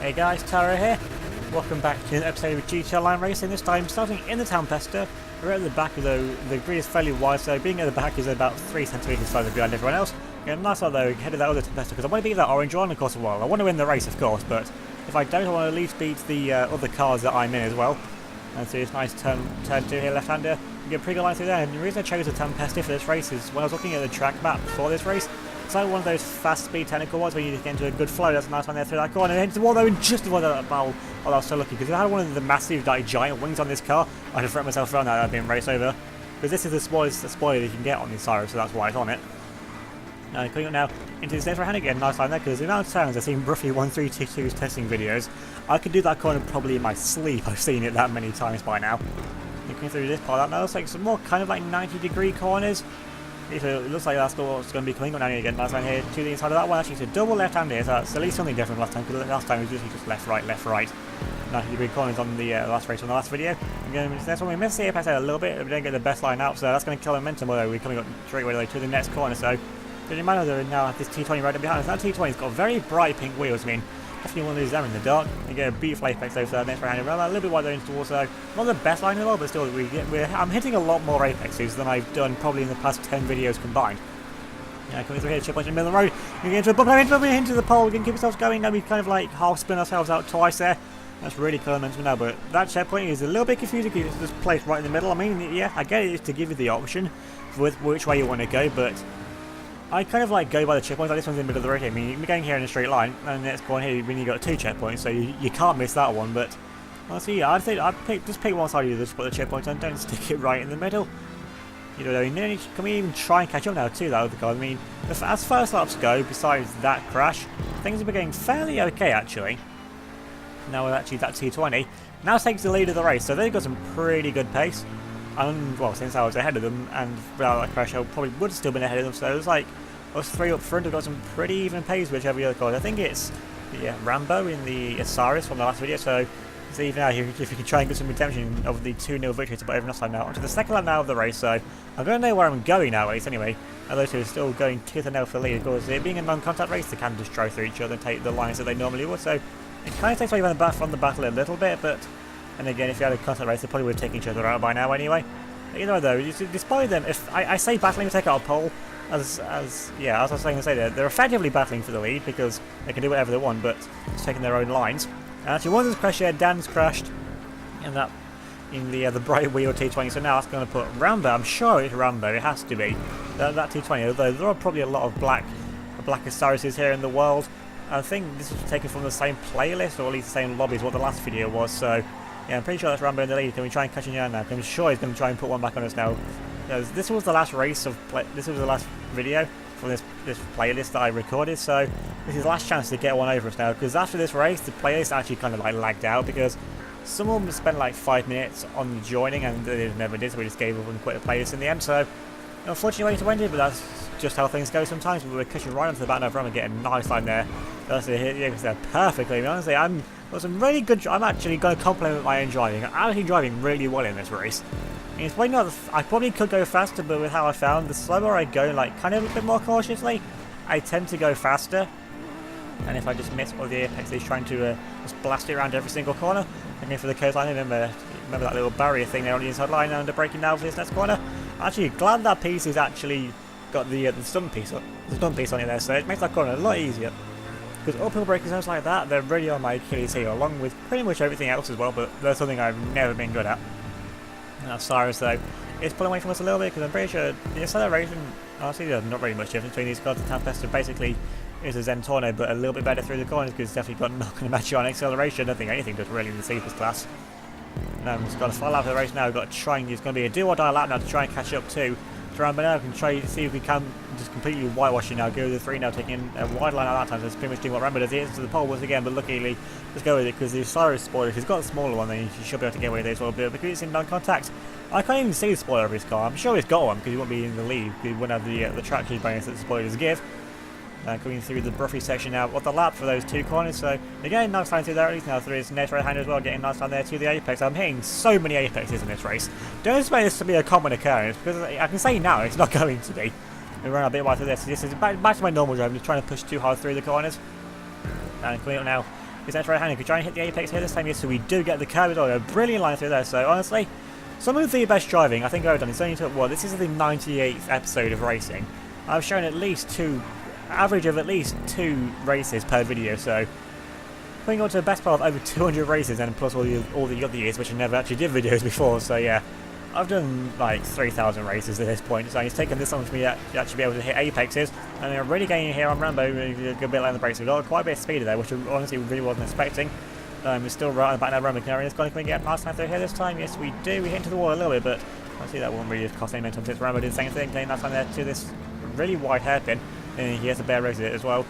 Hey guys, Tara here. Welcome back to an episode of GT Online Racing. This time starting in the Tempesta. We're at the back, though the grid is fairly wide, so being at the back is about 3 centimeters further behind everyone else. Yeah, nice out though, head of that other Tempesta because I want to beat that orange one, of course. Well, I want to win the race, of course, but if I don't, I want to at least beat the other cars that I'm in as well. And so it's nice turn 2 here, left-hander. You get a pretty good line through there. And the reason I chose the Tempesta for this race is when I was looking at the track map before this race, it's like one of those fast speed technical ones where you just get into a good flow. That's a nice one there through that corner. And into the wall though, and just avoid that barrel. Oh, that was so lucky because if I had one of the massive like giant wings on this car, I'd have thrown myself around that. I'd been raced over. Because this is the smallest spoiler you can get on these Cyrus, so that's why it's on it. Coming up now into this left hand again, nice line there, because the amount of times I've seen roughly 1322's testing videos, I could do that corner probably in my sleep. I've seen it that many times by now. Looking through this part, that looks like some more kind of like 90-degree corners. It looks like that's what's going to be coming up now again. Nice line here to the inside of that one. Actually, it's a double left hand here, so that's at least something different last time, because last time it was just left, right, left, right. 90-degree corners on the last race on the last video. Again, this one we missed the apex a little bit, we didn't get the best line out, so that's going to kill momentum, although we're coming up straight away to the next corner. So, doesn't matter though, now this T20 right behind us. That T20's got very bright pink wheels, I mean, definitely one of these there in the dark. You get a beautiful apex over there, next right hand, a little bit wider into the wall, so not the best line in the world, but still, I'm hitting a lot more apexes than I've done probably in the past 10 videos combined. Yeah, coming through here, checkpoint in the middle of the road, you get into a bump, into the pole, we can keep ourselves going, now we kind of like half spin ourselves out twice there. That's really cool momentum now, but that checkpoint is a little bit confusing because it's just placed right in the middle. I mean, yeah, I get it to give you the option with which way you want to go, but I kind of like go by the checkpoints. Like this one's in the middle of the road here. I mean, you're going here in a straight line, and the next point here, when you got 2 checkpoints, so you can't miss that one. But honestly, yeah, I'd think just pick one side of you, just put the checkpoint on, don't stick it right in the middle. You know, I mean, can we even try and catch up now to that other car? I mean, as first laps go, besides that crash, things have been going fairly okay actually. Now actually that T20 now takes the lead of the race, so they've got some pretty good pace. And well, since I was ahead of them, and without that crash, I probably would have still been ahead of them. So it was like us 3 up front have got some pretty even pace with every other car. I think it's Rambo in the Osiris from the last video. So it's even now if you can try and get some redemption of the 2-0 victory to put everyone else time now onto the second lap now of the race. So I'm going to know where I'm going now, at least anyway. And those two are still going tooth and nail for the lead. Of course, it being a non-contact race, they can just drive through each other and take the lines that they normally would. So it kind of takes away from the battle a little bit, but and again, if you had a contact race, they probably would have taken each other out by now anyway. You know, though, despite them, if I say battling to take out a pole, as I was saying to say, they're effectively battling for the lead because they can do whatever they want, but it's taking their own lines. And actually, one of them's crashed here, Dan's crashed in the bright wheel T20, so now that's going to put Rambo. I'm sure it's Rambo. It has to be that T20. Although there are probably a lot of blackest Cyruses here in the world. I think this was taken from the same playlist, or at least the same lobby as what the last video was. So yeah, I'm pretty sure that's Rambo in the lead. Can we try and catch him down now? I'm sure he's going to try and put one back on us now. This was the last race of this was the last video from this playlist that I recorded. So this is the last chance to get one over us now. Because after this race, the playlist actually kind of like lagged out because some of them spent like 5 minutes on joining and they never did. So we just gave up and quit the playlist in the end. So unfortunately, way to end it, but that's just how things go sometimes. We were cutting right onto the back now and getting a nice line there. That's it, hit the there perfectly. I mean, honestly, I'm really good. I'm actually going to compliment my own driving. I'm actually driving really well in this race. I mean, it's probably not. I probably could go faster, but with how I found, the slower I go, like kind of a bit more cautiously, I tend to go faster. And if I just miss all the apex, he's trying to just blast it around every single corner. And then for the coastline, remember that little barrier thing there on the inside line, and they're braking now for this next corner. Actually, glad that piece is actually got the stunt piece on it there, so it makes that corner a lot easier. Because uphill braking zones like that, they're really on my Achilles heel, along with pretty much everything else as well, but that's something I've never been good at. And that's Cyrus though, it's pulling away from us a little bit, because I'm pretty sure the acceleration, honestly there's not really much difference between these cars. The Tempesta basically is a Zentorno, but a little bit better through the corners, because it's definitely not going to match you on acceleration. I don't think anything does really in the Cephas class. Now we've got a final lap of the race now, we've got to try and, it's going to be a do or die lap now to try and catch up to Rambo now. We can try to see if we can just completely whitewash it now, go to the 3 now, taking a wide line at that time, so it's pretty much doing what Rambo does. He hits to the pole once again, but luckily, let's go with it, because the Cyrus spoiler, if he's got a smaller one, then he should be able to get away with it as well, but because it's in non-contact, I can't even see the spoiler of his car. I'm sure he's got one, because he won't be in the lead, because he wouldn't have the traction bonus that the spoilers give. Coming through the Bruffy section now of the lap for those 2 corners, so again, nice line through there, at least now through his next right hand as well, getting nice line there to the apex. I'm hitting so many apexes in this race. Don't expect this to be a common occurrence, because I can say now it's not going to be. We run a bit wide through this, so this is back to my normal drive, I'm just trying to push too hard through the corners. And coming up now Is that right hand? Could try and hit the apex here this time? Yes, so we do get the curb as well. A brilliant line through there. So honestly, some of the best driving I think I've done. It's only took this is the 98th episode of racing. I've shown average of at least 2 races per video. So putting on to the best part of over 200 races, and plus all the other years which I never actually did videos before. So yeah, I've done like 3,000 races at this point, so it's taken this long for me to actually be able to hit apexes, and I'm really getting here on Rambo, a good bit on the brakes. We've got quite a bit of speed there, which I honestly really wasn't expecting. We're still right on the back now, Rambo carrying this. Can we get past time through here this time? Yes, we do. We hit into the wall a little bit, but I see that won't really cost any momentum since Rambo did the same thing, getting that time there to this really wide hairpin, and he has a bare race it as well.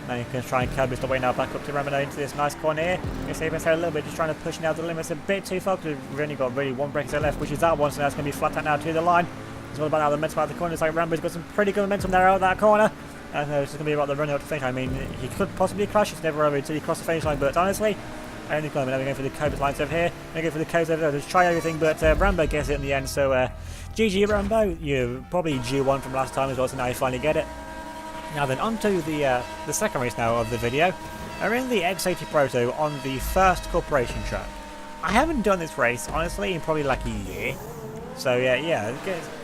Now you can try and curb his way now back up to Rambo into this nice corner here. You see him a little bit, just trying to push now the limits a bit too far, because we've only got really one brake left, which is that one, so now it's going to be flat out now to the line. It's all about now the momentum out of the corner. It's like Rambo's got some pretty good momentum there out of that corner. And it's just going to be about the run out to finish. I mean, he could possibly crash, it's never over until he crosses the finish line, but honestly, only going to go for the Cobra lines over here. Going to go for the coast over there, just try everything, but Rambo gets it in the end, so GG Rambo, you're probably due one from last time as well, so now you finally get it. Now then, on to the second race now of the video. We're in the X80 Proto on the first corporation track. I haven't done this race, honestly, in probably like a year. So yeah,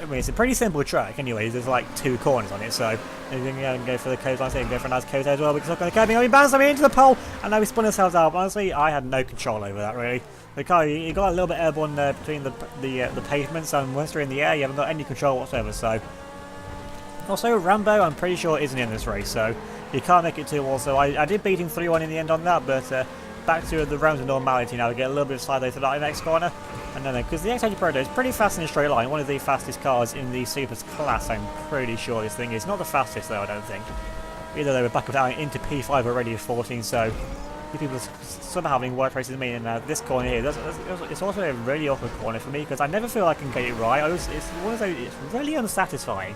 I mean, it's a pretty simple track anyway. There's like 2 corners on it, so you can go for the coastline, so you can go for a nice coast as well. Because I'm going to curb, we bounced into the pole, and now we spun ourselves out. Honestly, I had no control over that really. The car, you got a little bit airborne there between the pavements, and once you're in the air, you haven't got any control whatsoever. So. Also, Rambo, I'm pretty sure, isn't in this race, so he can't make it too well. So I did beat him 3-1 in the end on that, but back to the realms of normality now. We get a little bit of slide there to that next corner. And then, because the X80 Proto is pretty fast in a straight line, one of the fastest cars in the Supers class, I'm pretty sure this thing is. Not the fastest, though, I don't think. Either they were back down into P5 already at 14, so people somehow having worse races than me. And this corner here, it's also a really awkward corner for me, because I never feel I can get it right. It's really unsatisfying.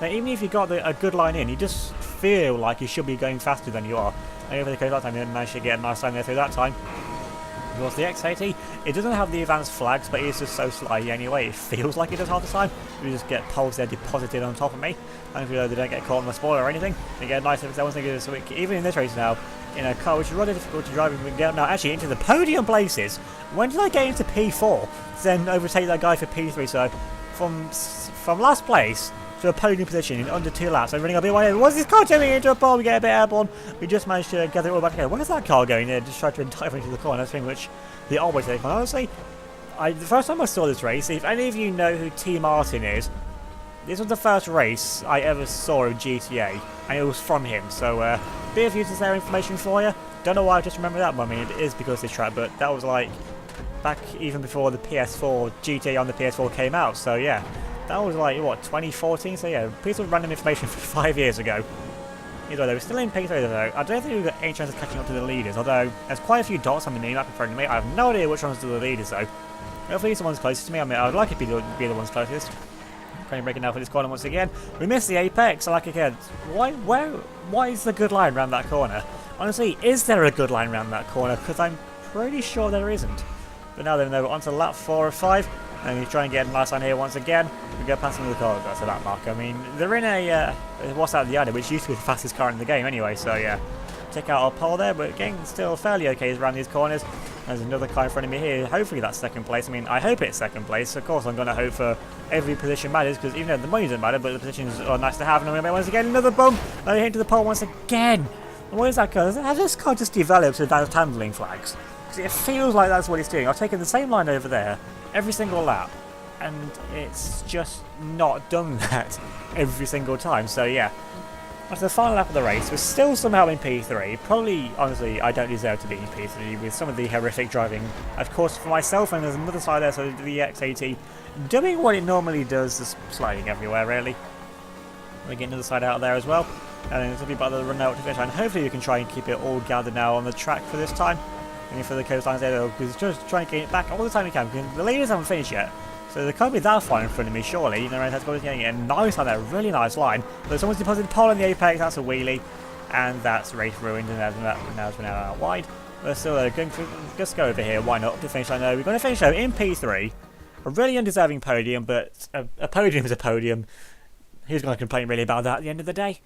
Now, even if you got a good line in, you just feel like you should be going faster than you are. And over the coast that time, you managed to get a nice time there through that time. Of course, the X80, it doesn't have the advanced flags, but it's just so slidey anyway. It feels like it does half the time. You just get poles there deposited on top of me. And if they don't get caught on the spoiler or anything, they get a nice if once they get so even in this race now, in a car which is rather difficult to drive, we get now actually into the podium places. When did I get into P4? Then overtake that guy for P3. So from last place to a podium position in under 2 laps. I'm running a bit wide. What's this car turning into a pole? We get a bit airborne. We just managed to gather it all back together. Where's that car going there? Just try to dive into the corner. That's the thing which they always take on. Honestly, the first time I saw this race, if any of you know who T. Martin is, this was the first race I ever saw of GTA, and it was from him. So, bit of useless there information for you. Don't know why I just remember that one. I mean, it is because of this track, but that was like back even before the PS4, GTA on the PS4 came out. So, yeah. That was like, what, 2014? So yeah, piece of random information from 5 years ago. Either way, they were still in P3 though. I don't think we've got any chance of catching up to the leaders, although there's quite a few dots on the minimap in front of me. I have no idea which ones are the leaders though. Hopefully it's the ones closest to me. I mean, I'd like it to be the ones closest. Trying to break it now for this corner once again. We missed the apex, like again. Why is the good line around that corner? Honestly, is there a good line around that corner? Because I'm pretty sure there isn't. But now then, on to lap 4 or 5. And we try and get a nice line here once again. We go past the car, that's a lap mark. I mean, they're in a what's out of the other, which used to be the fastest car in the game anyway, so yeah. Check out our pole there, but again, still fairly okay around these corners. There's another car in front of me here. Hopefully that's second place. I mean, I hope it's second place. Of course, I'm going to hope for every position matters, because even though the money doesn't matter, but the positions are nice to have. And I'm going to once again another bump. And we hit into the pole once again. And what is that car? Has this car just developed advanced handling flags? Because it feels like that's what it's doing. I've taken the same line over there every single lap, and it's just not done that every single time. So yeah, after the final lap of the race, we're still somehow in P3. Probably, honestly, I don't deserve to be in P3 with some of the horrific driving, of course, for myself. And there's another side there, so the X80 doing what it normally does, just sliding everywhere really. We get another side out of there as well, and then it'll be about the run out to finish. And hopefully we can try and keep it all gathered now on the track for this time. And for the coastlines there, because just trying to get it back all the time we can, because the leaders haven't finished yet. So there can't be that far in front of me, surely. You know, has got getting a nice line there, really nice line. But someone's deposited pole on the apex, that's a wheelie. And that's race ruined, and now it's been out wide. But still, going for, just go over here, why not, up to finish line. We're going to finish though in P3. A really undeserving podium, but a podium is a podium. Who's going to complain really about that at the end of the day?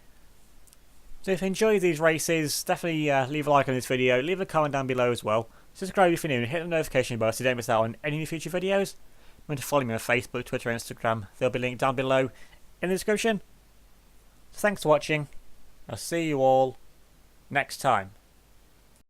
So if you enjoy these races, definitely leave a like on this video, leave a comment down below as well. Subscribe if you're new and hit the notification bell so you don't miss out on any new future videos. Remember to follow me on Facebook, Twitter and Instagram. They'll be linked down below in the description. So thanks for watching. I'll see you all next time.